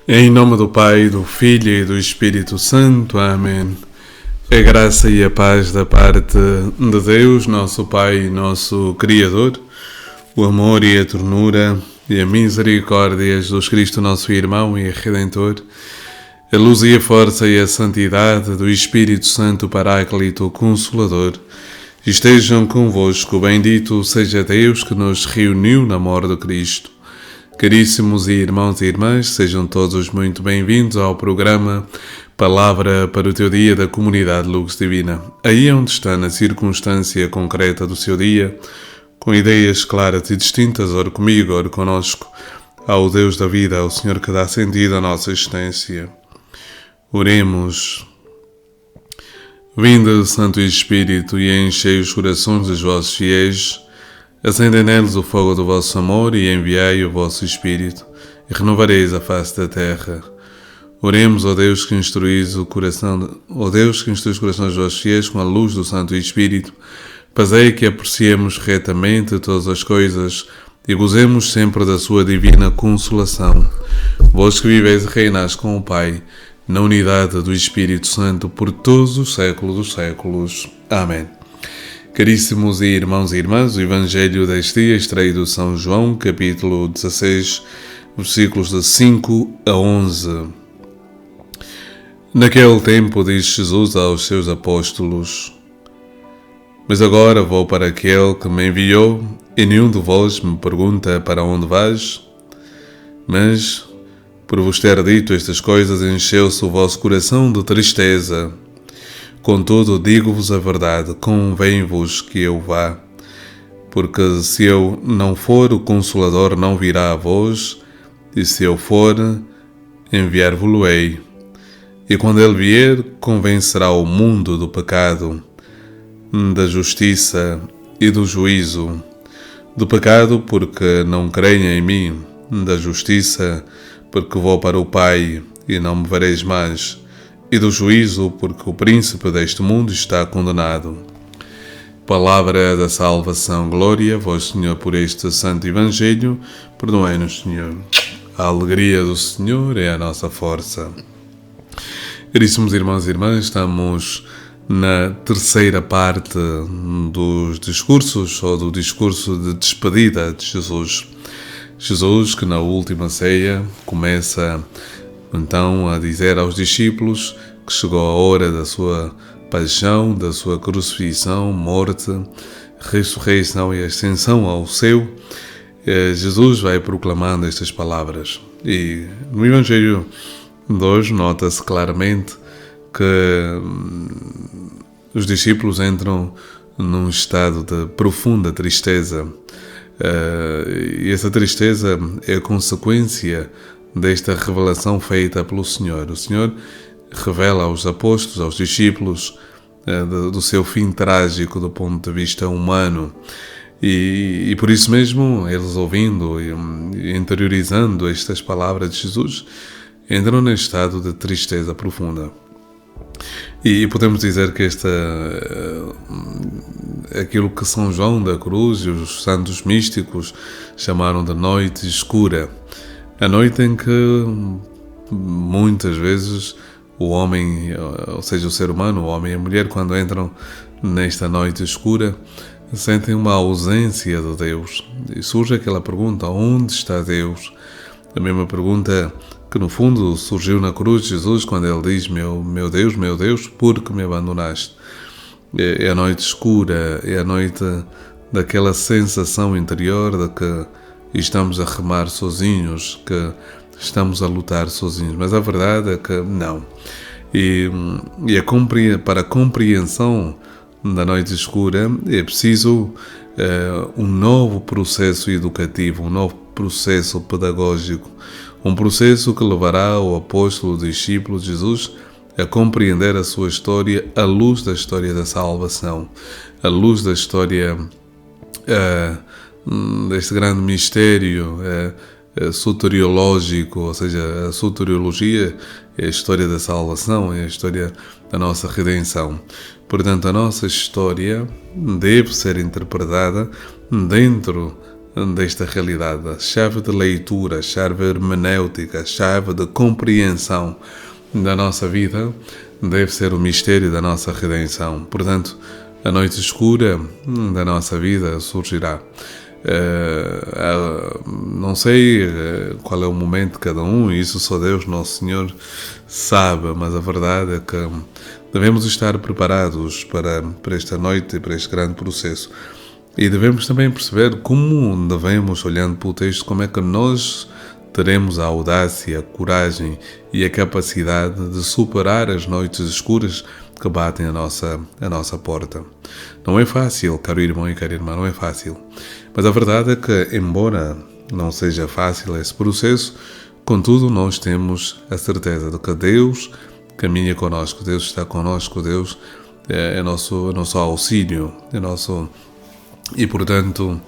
Em nome do Pai, do Filho e do Espírito Santo. Amém. A graça e a paz da parte de Deus, nosso Pai, nosso Criador, o amor e a ternura e a misericórdia de Jesus Cristo, nosso irmão e Redentor, a luz e a força e a santidade do Espírito Santo Paráclito Consolador, estejam convosco. Bendito seja Deus que nos reuniu na morte de Cristo. Caríssimos irmãos e irmãs, sejam todos muito bem-vindos ao programa Palavra para o Teu Dia da Comunidade Lux Divina. Aí onde está, na circunstância concreta do seu dia, com ideias claras e distintas, ora comigo, ora conosco, ao Deus da vida, ao Senhor que dá sentido à nossa existência. Oremos. Vinde, Santo Espírito, e enchei os corações dos vossos fiéis, acendei neles o fogo do vosso amor e enviai o vosso Espírito, e renovareis a face da terra. Oremos, ó Deus que instruís os corações dos vossos fiéis com a luz do Santo Espírito, fazei que apreciemos retamente todas as coisas e gozemos sempre da sua divina consolação. Vós que viveis e reinais com o Pai, na unidade do Espírito Santo, por todos os séculos dos séculos. Amém. Caríssimos irmãos e irmãs, o Evangelho deste dia extraído de São João, capítulo 16, versículos de 5 a 11. Naquele tempo disse Jesus aos seus apóstolos: Mas agora vou para aquele que me enviou, e nenhum de vós me pergunta para onde vais? Mas, por vos ter dito estas coisas, encheu-se o vosso coração de tristeza. Contudo, digo-vos a verdade, convém-vos que eu vá, porque se eu não for, o Consolador não virá a vós, e se eu for, enviar-vos-ei. E quando ele vier, convencerá o mundo do pecado, da justiça e do juízo. Do pecado, porque não creem em mim; da justiça, porque vou para o Pai e não me vereis mais; e do juízo, porque o príncipe deste mundo está condenado. Palavra da salvação. Glória a vós, Senhor, por este santo Evangelho. Perdoai-nos, Senhor. A alegria do Senhor é a nossa força. Caríssimos irmãos e irmãs, estamos na terceira parte dos discursos, ou do discurso de despedida de Jesus. Jesus, que na última ceia começa então a dizer aos discípulos que chegou a hora da sua paixão, da sua crucifixão, morte, ressurreição e ascensão ao céu. Jesus vai proclamando estas palavras. E no Evangelho de hoje nota-se claramente que os discípulos entram num estado de profunda tristeza. E essa tristeza é a consequência desta revelação feita pelo Senhor. O Senhor revela aos apóstolos, aos discípulos, do seu fim trágico do ponto de vista humano. E por isso mesmo, eles ouvindo e interiorizando estas palavras de Jesus, entram num estado de tristeza profunda. E podemos dizer que aquilo que São João da Cruz e os santos místicos chamaram de noite escura. A noite em que muitas vezes o homem, ou seja, o ser humano, o homem e a mulher, quando entram nesta noite escura, sentem uma ausência de Deus. E surge aquela pergunta: onde está Deus? A mesma pergunta que no fundo surgiu na cruz de Jesus, quando ele diz: meu Deus, por que me abandonaste? É a noite escura, é a noite daquela sensação interior de que estamos a remar sozinhos, que estamos a lutar sozinhos. Mas a verdade é que não. E para a compreensão da noite escura é preciso um novo processo educativo, um novo processo pedagógico, um processo que levará o apóstolo, o discípulo de Jesus, a compreender a sua história à luz da história da salvação, à luz da história deste grande mistério soteriológico, ou seja, a soteriologia é a história da salvação, é a história da nossa redenção. Portanto, a nossa história deve ser interpretada dentro desta realidade, a chave de leitura, a chave hermenêutica, a chave de compreensão da nossa vida deve ser o mistério da nossa redenção. Portanto, a noite escura da nossa vida surgirá. Não sei qual é o momento de cada um, isso só Deus, Nosso Senhor, sabe, mas a verdade é que devemos estar preparados para esta noite e para este grande processo. E devemos também perceber como devemos, olhando para o texto, como é que nós teremos a audácia, a coragem e a capacidade de superar as noites escuras que batem a nossa porta. Não é fácil, caro irmão e cara irmã, não é fácil. Mas a verdade é que, embora não seja fácil esse processo, contudo nós temos a certeza de que Deus caminha connosco, Deus está connosco, Deus é nosso auxílio, e portanto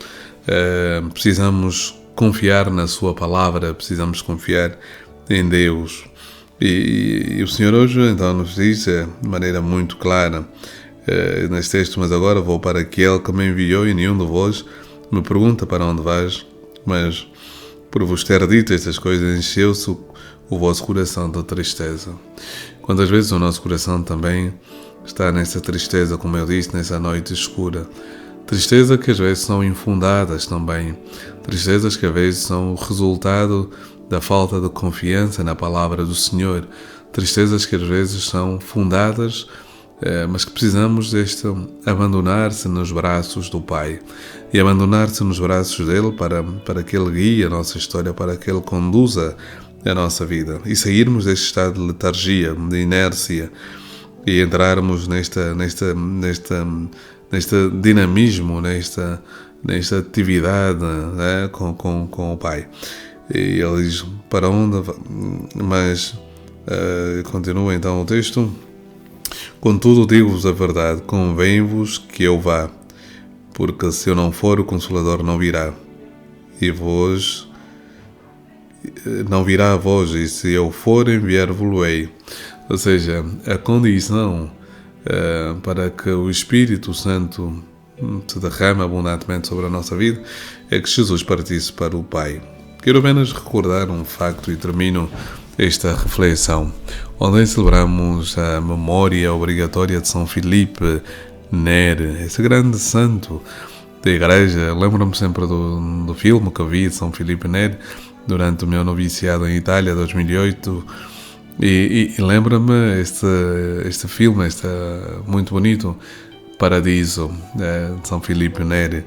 precisamos confiar na sua palavra, precisamos confiar em Deus. E o Senhor hoje então nos diz de maneira muito clara neste texto: mas agora vou para aquele que me enviou, e nenhum de vós me pergunta para onde vais, mas por vos ter dito estas coisas encheu-se o vosso coração de tristeza. Quantas vezes o nosso coração também está nessa tristeza, como eu disse, nessa noite escura. Tristeza que às vezes são infundadas também. Tristezas que às vezes são o resultado da falta de confiança na palavra do Senhor. Tristezas que às vezes são fundadas, mas que precisamos abandonar-se nos braços do Pai. E abandonar-se nos braços dele para que ele guie a nossa história, para que ele conduza a nossa vida. E sairmos deste estado de letargia, de inércia, e entrarmos neste dinamismo, nesta atividade, né, com o Pai. E ele diz: para onde? Mas continua então o texto: contudo digo-vos a verdade, convém-vos que eu vá, porque se eu não for, o Consolador não virá, e vos não virá a vós, e se eu for, enviar-vos-ei. Ou seja, a condição para que o Espírito Santo se derrame abundantemente sobre a nossa vida é que Jesus partisse para o Pai. Quero apenas recordar um facto e termino esta reflexão. Ontem celebramos a memória obrigatória de São Filipe Neri, esse grande santo da Igreja. Lembro-me sempre do filme que vi de São Filipe Neri durante o meu noviciado em Itália, 2008. E lembra-me este filme, muito bonito, Paradiso, de São Filipe Neri.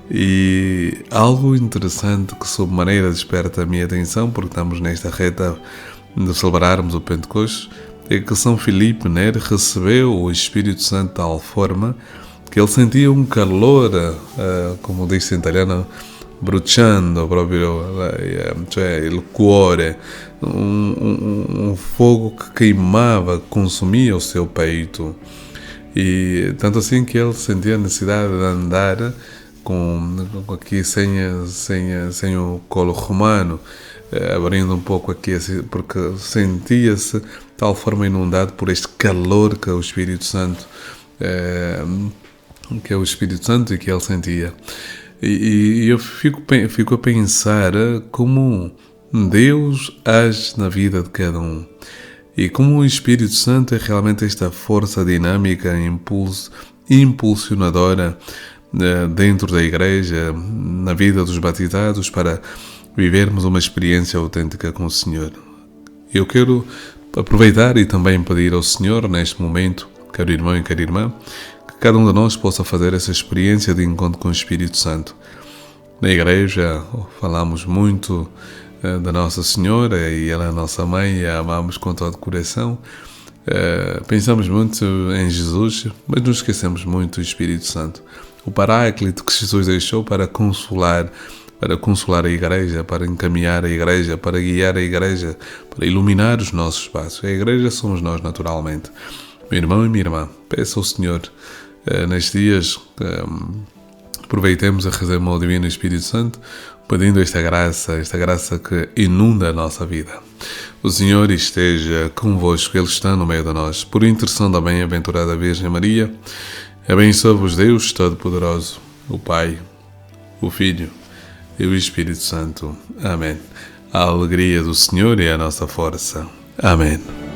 E algo interessante que sob maneira desperta a minha atenção, porque estamos nesta reta de celebrarmos o Pentecostes, é que São Filipe Neri recebeu o Espírito Santo de tal forma que ele sentia um calor, como diz em italiano, bruciando proprio, cioè il cuore, um fogo que queimava, consumia o seu peito, e tanto assim que ele sentia a necessidade de andar aqui sem o colo romano, abrindo um pouco aqui, porque sentia-se de tal forma inundado por este calor que é o Espírito Santo, e que ele sentia. E eu fico a pensar como Deus age na vida de cada um, e como o Espírito Santo é realmente esta força dinâmica, impulsionadora dentro da Igreja, na vida dos batizados, para vivermos uma experiência autêntica com o Senhor. Eu quero aproveitar e também pedir ao Senhor, neste momento, caro irmão e cara irmã, que cada um de nós possa fazer essa experiência de encontro com o Espírito Santo. Na Igreja falamos muito da Nossa Senhora, e ela é a nossa mãe, e a amamos com todo o coração. Pensamos muito em Jesus, mas nos esquecemos muito do Espírito Santo, o Paráclito que Jesus deixou para consolar a Igreja, para encaminhar a Igreja, para guiar a Igreja, para iluminar os nossos passos. A Igreja somos nós, naturalmente. Meu irmão e minha irmã, peço ao Senhor, nestes dias, aproveitemos a rezar ao Divino Espírito Santo, pedindo esta graça que inunda a nossa vida. O Senhor esteja convosco, Ele está no meio de nós. Por intercessão da bem-aventurada Virgem Maria, abençoe-vos Deus Todo-Poderoso, o Pai, o Filho e o Espírito Santo. Amém. A alegria do Senhor é a nossa força. Amém.